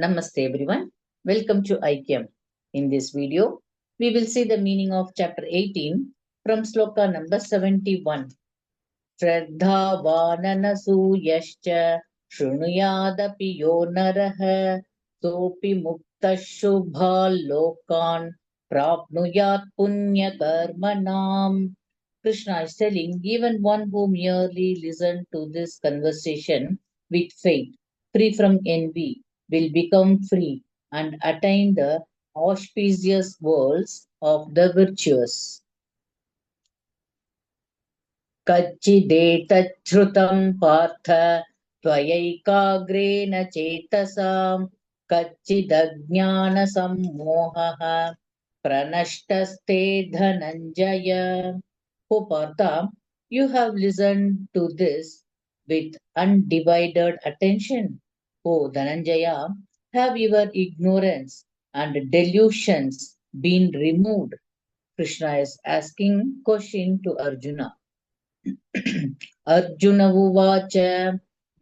Namaste everyone. Welcome to IKM. In this video, we will see the meaning of chapter 18 from sloka number 71. Shraddhavananasuyascha shrunuyadapi yo naraha sopi mukta shubha lokan prapnuyat punya karmanam. Krishna is telling even one who merely listened to this conversation with faith, free from envy, will become free and attain the auspicious worlds of the virtuous. कच्चिदेतच्छ्रुतं पार्थ त्वयैकाग्रेण चेतसां कच्चिदज्ञानसम्मोहः pranashtaste dhananjaya. O Partha, you have listened to this with undivided attention. O Dhananjaya, have your ignorance and delusions been removed? Krishna is asking question to Arjuna. Arjuna उवाच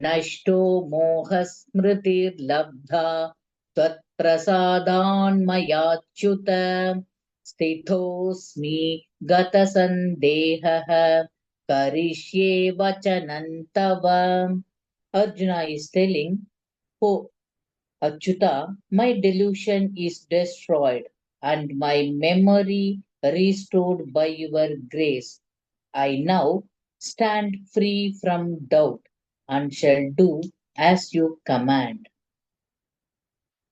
नष्टो मोहस्मृतिर्लब्धा त्वत्प्रसादान्मयाच्युत स्थितोऽस्मि गतसन्देहः करिष्ये वचनं तव. Arjuna is telling, oh Achyuta, my delusion is destroyed and my memory restored by your grace. I now stand free from doubt and shall do as you command.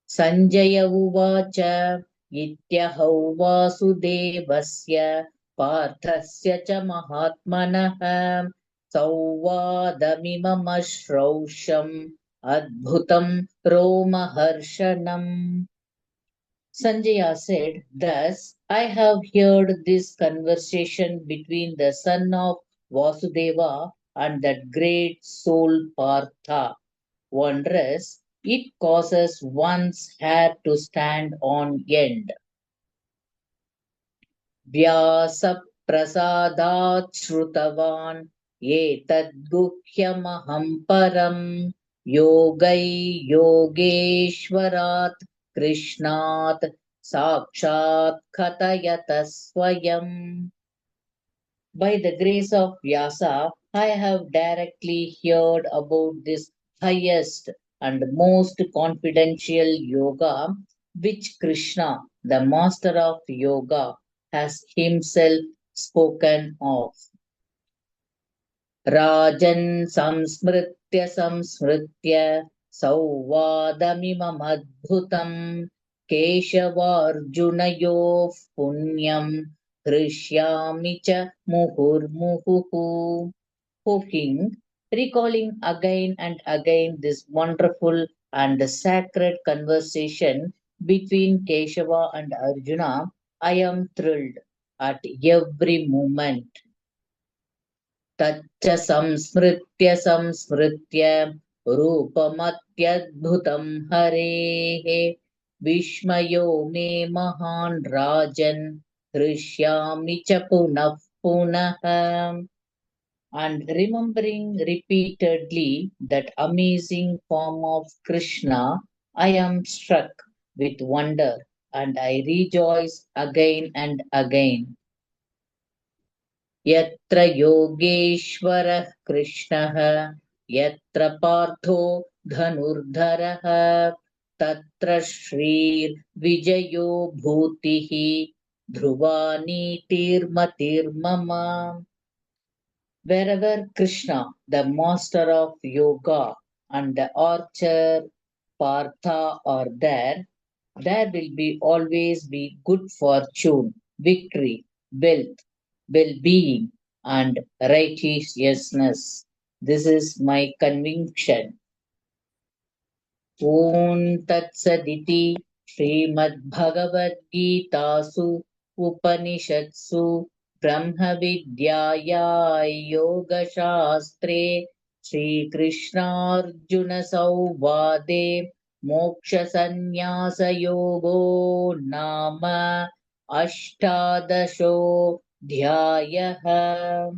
Sanjaya uvacha ityahau vasudevasya parthasya cha mahatmanah sauvadamimamashrousham adbhutam romaharshanam. Sanjaya said, thus I have heard this conversation between the son of Vasudeva and that great soul Partha. Wondrous, it causes one's hair to stand on end. Vyasa prasadat shrutavan etadguhyamaham param yogai yogeshwarat krishnat sakshat katayata swayam. By the grace of Vyasa, I have directly heard about this highest and most confidential yoga which Krishna, the master of yoga, has himself spoken of. Rajan samsmritya samsmritya sauvadamimam keshavarjunayof punyam hrishyami cha muhurmuhuhu. O King, recalling again and again this wonderful and sacred conversation between Keshava and Arjuna, I am thrilled at every moment. तच्च संस्मृत्य संस्मृत्य रूपमत्यद्भुतं हरेः विस्मयो मे महान् राजन् हृष्यामि च पुनः पुनः. And remembering repeatedly that amazing form of Krishna, I am struck with wonder and I rejoice again and again. यत्र योगेश्वरः कृष्णः यत्र पार्थो धनुर्धरः तत्र श्रीर्विजयो भूतिः ध्रुवा नीतिर्मतिर्मम. Wherever Krishna, the master of yoga, and the archer Partha are there, there will be always be good fortune, victory, wealth, well-being, and righteousness. This is my conviction. Om Tat Saditi Srimad-Bhagavad-Gitasu Upanishatsu Brahma Vidyaya Yoga Shastre Shri Krishna Arjuna Sauvade Moksha Sannyasa Yogo Nama Ashtadasho Dhyayaha.